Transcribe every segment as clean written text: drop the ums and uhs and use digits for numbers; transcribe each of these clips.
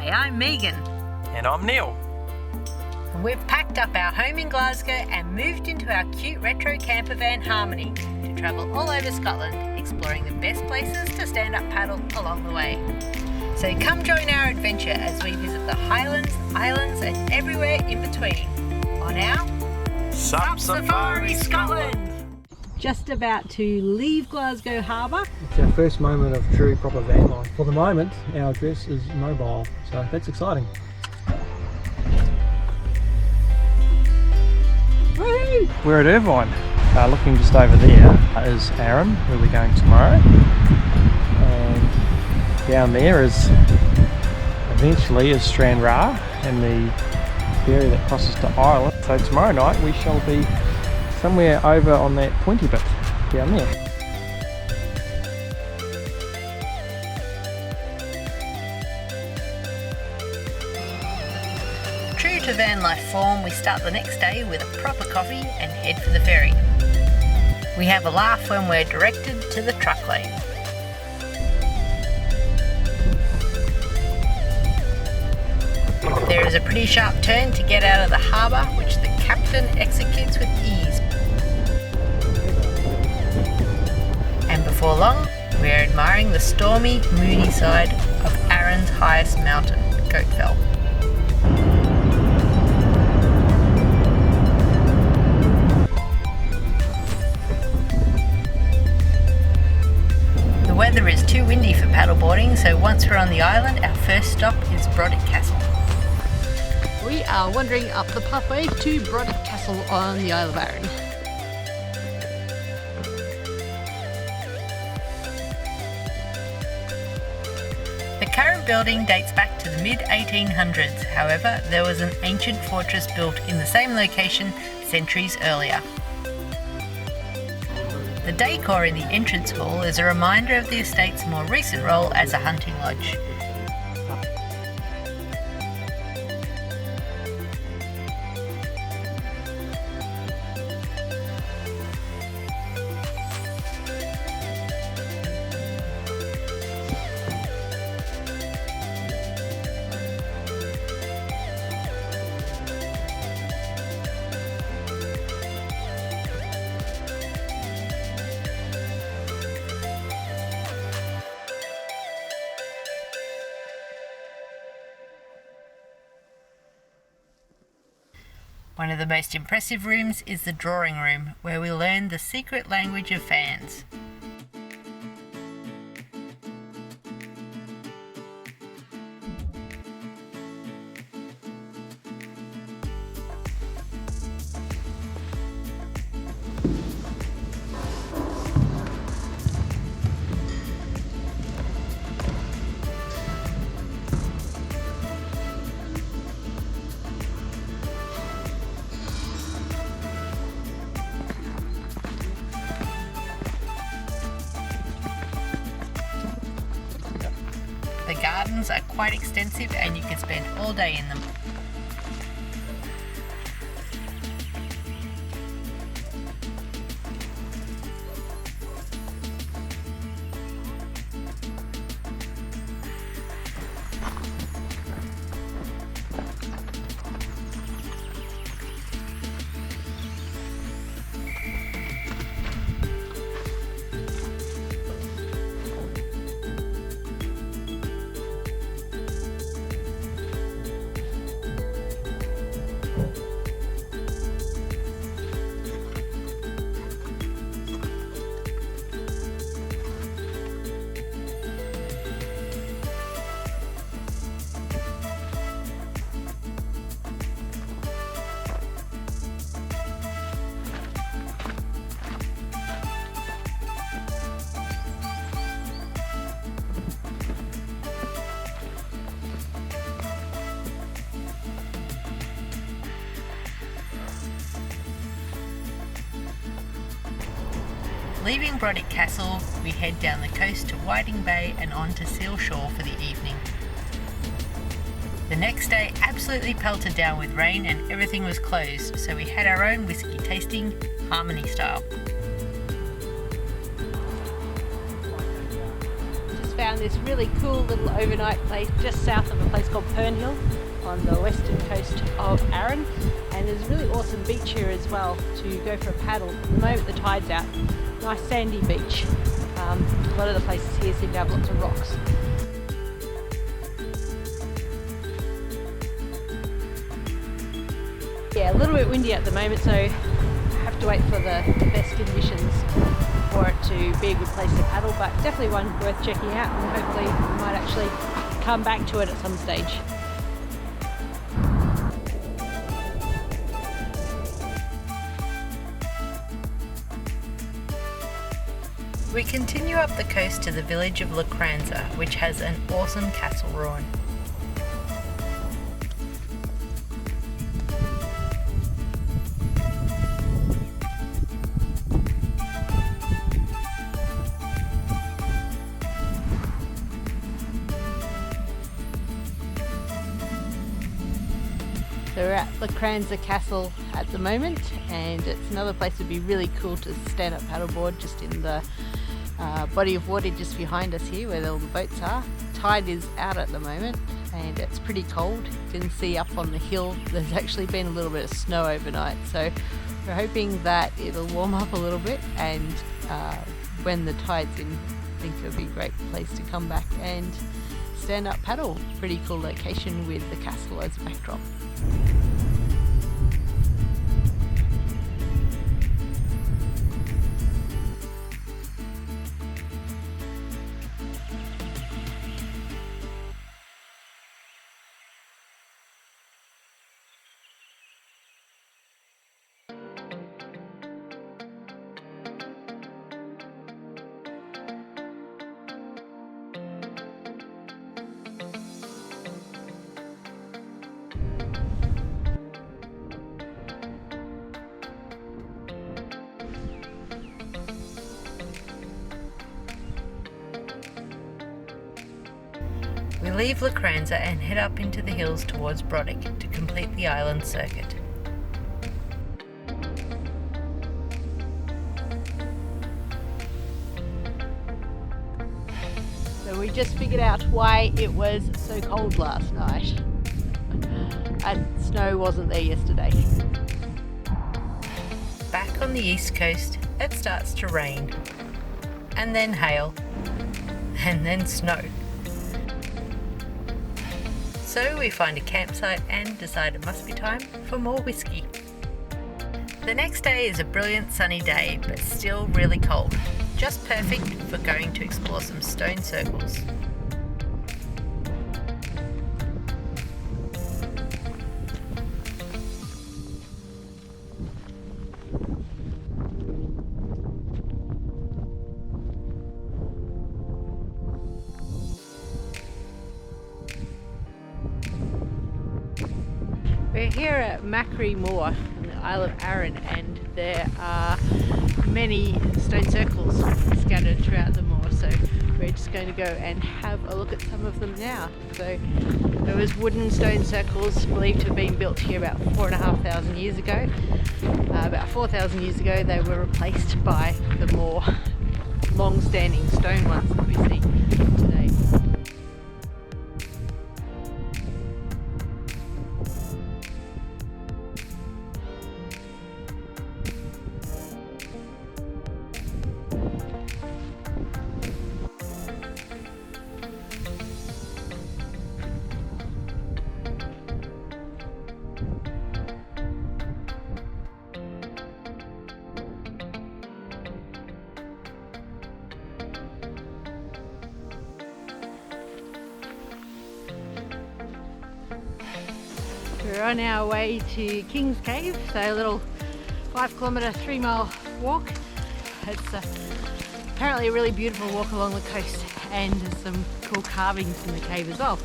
Hi, I'm Megan. And I'm Neil. And we've packed up our home in Glasgow and moved into our cute retro camper van Harmony to travel all over Scotland, exploring the best places to stand up paddle along the way. So come join our adventure as we visit the Highlands, Islands and everywhere in between on our SUP Safari Scotland. Just about to leave Glasgow Harbour. It's our first moment of true proper van life. For the moment, our address is mobile, so that's exciting. Woo! We're at Irvine. Looking just over there is Arran, where we're going tomorrow. And down there is eventually is Stranraer and the ferry that crosses to Ireland. So tomorrow night we shall be somewhere over on that pointy bit down there. True to van life form, we start the next day with a proper coffee and head for the ferry. We have a laugh when we're directed to the truck lane. There is a pretty sharp turn to get out of the harbour, which the captain executes with ease. And before long, we are admiring the stormy, moody side of Arran's highest mountain, Goatfell. The weather is too windy for paddleboarding, so once we're on the island, our first stop is Bronic Castle. We are wandering up the pathway to Braddock Castle on the Isle of Arran. The current building dates back to the mid-1800s, however there was an ancient fortress built in the same location centuries earlier. The decor in the entrance hall is a reminder of the estate's more recent role as a hunting lodge. One of the most impressive rooms is the drawing room, where we learn the secret language of fans. The gardens are quite extensive and you can spend all day in them. Leaving Bronic Castle, we head down the coast to Whiting Bay and on to Seal Shore for the evening. The next day absolutely pelted down with rain and everything was closed, so we had our own whiskey tasting, Harmony style. Just found this really cool little overnight place just south of a place called Pernhill on the western coast of Arran, and there's a really awesome beach here as well to go for a paddle. At the moment the tide's out, nice sandy beach. A lot of the places here seem to have lots of rocks. Yeah, a little bit windy at the moment, so I have to wait for the best conditions for it to be a good place to paddle, but definitely one worth checking out, and hopefully we might actually come back to it at some stage. We continue up the coast to the village of Kranzer, which has an awesome castle ruin. So we're at the Kranzer Castle at the moment, and it's another place that would be really cool to stand up paddleboard just in the body of water just behind us here where all the boats are. Tide is out at the moment and it's pretty cold. You can see up on the hill there's actually been a little bit of snow overnight, so we're hoping that it'll warm up a little bit, and when the tide's in, I think it'll be a great place to come back and stand up paddle. Pretty cool location with the castle as a backdrop. We leave Kranzer and head up into the hills towards Bronic to complete the island circuit. So we just figured out why it was so cold last night, and snow wasn't there yesterday. Back on the east coast, it starts to rain, and then hail, and then snow. So we find a campsite and decide it must be time for more whiskey. The next day is a brilliant sunny day, but still really cold. Just perfect for going to explore some stone circles. We're here at Macquarie Moor on the Isle of Arran, and there are many stone circles scattered throughout the moor, so we're just going to go and have a look at some of them now. So there was wooden stone circles believed to have been built here about 4,500 years ago. About 4,000 years ago they were replaced by the more long-standing stone ones that we see today. We're on our way to King's Cave, so a little 5-kilometre, 3-mile walk. It's apparently a really beautiful walk along the coast, and there's some cool carvings in the cave as well.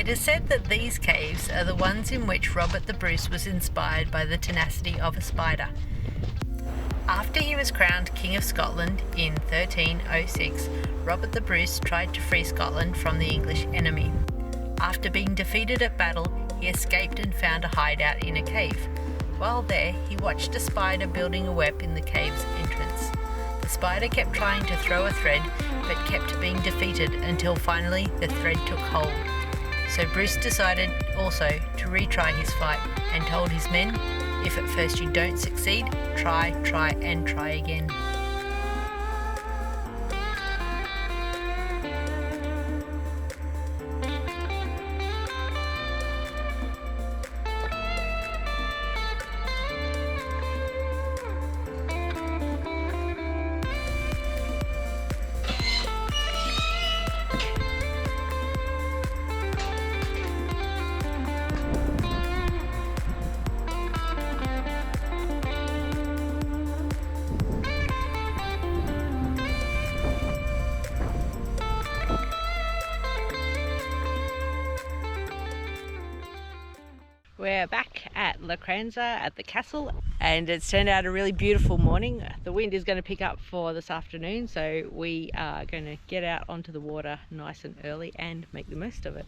It is said that these caves are the ones in which Robert the Bruce was inspired by the tenacity of a spider. After he was crowned King of Scotland in 1306, Robert the Bruce tried to free Scotland from the English enemy. After being defeated at battle, he escaped and found a hideout in a cave. While there, he watched a spider building a web in the cave's entrance. The spider kept trying to throw a thread, but kept being defeated until finally the thread took hold. So Bruce decided also to retry his fight and told his men, if at first you don't succeed, try and try again. We're back at Kranzer at the castle, and it's turned out a really beautiful morning. The wind is going to pick up for this afternoon, so we are going to get out onto the water nice and early and make the most of it.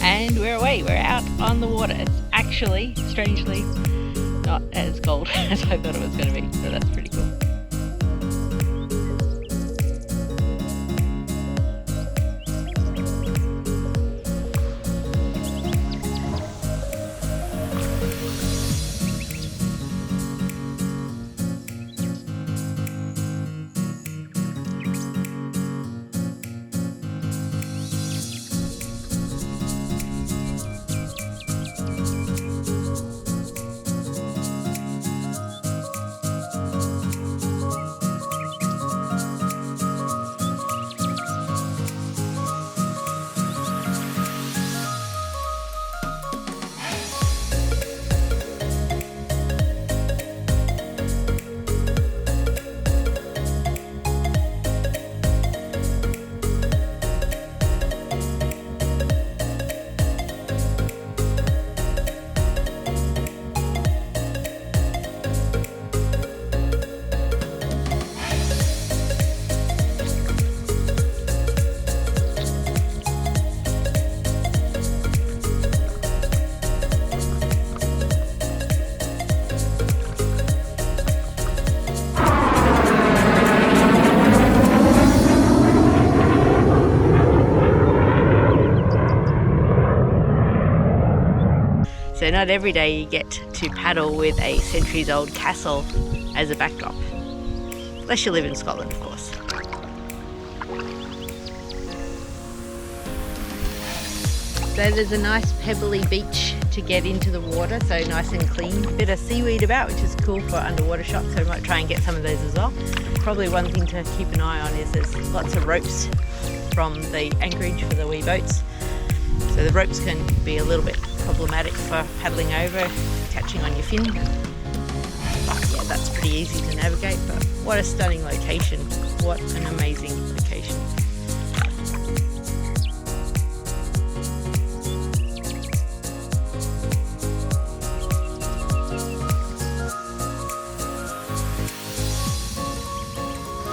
And we're away, we're out on the water. It's actually, strangely, not as cold as I thought it was going to be, so that's pretty cool. So not every day you get to paddle with a centuries-old castle as a backdrop. Unless you live in Scotland, of course. So there's a nice pebbly beach to get into the water, so nice and clean. Bit of seaweed about, which is cool for underwater shots, so we might try and get some of those as well. Probably one thing to keep an eye on is there's lots of ropes from the anchorage for the wee boats. So the ropes can be a little bit problematic for paddling over, catching on your fin. But yeah, that's pretty easy to navigate, but what a stunning location. What an amazing location.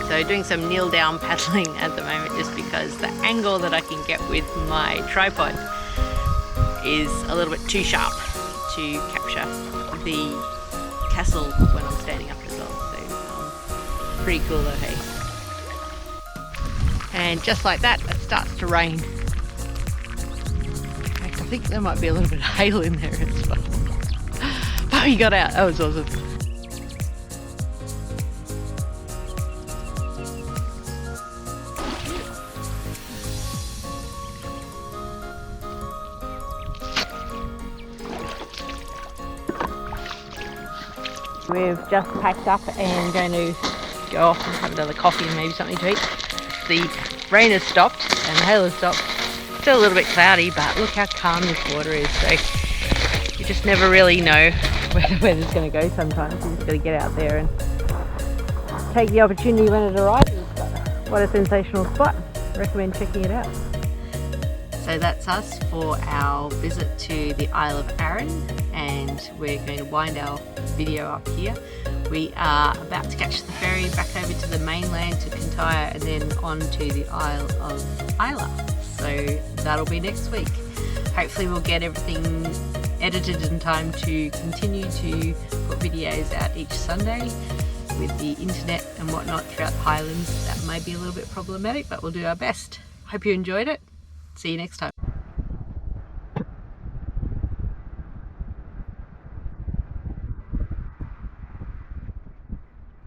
So doing some kneel down paddling at the moment just because the angle that I can get with my tripod is a little bit too sharp to capture the castle when I'm standing up as well. So pretty cool though, hey. And just like that, it starts to rain. In fact, I think there might be a little bit of hail in there as well. Oh, you got out, that was awesome. We've just packed up and going to go off and have another coffee and maybe something to eat. The rain has stopped and the hail has stopped. Still a little bit cloudy, but look how calm this water is. So you just never really know where the weather's going to go sometimes. You just got to get out there and take the opportunity when it arises. But what a sensational spot. Recommend checking it out. So that's us for our visit to the Isle of Arran, and we're going to wind our video up here. We are about to catch the ferry back over to the mainland to Kintyre and then on to the Isle of Islay. So that'll be next week. Hopefully we'll get everything edited in time to continue to put videos out each Sunday. With the internet and whatnot throughout the Highlands, that may be a little bit problematic, but we'll do our best. Hope you enjoyed it. See you next time.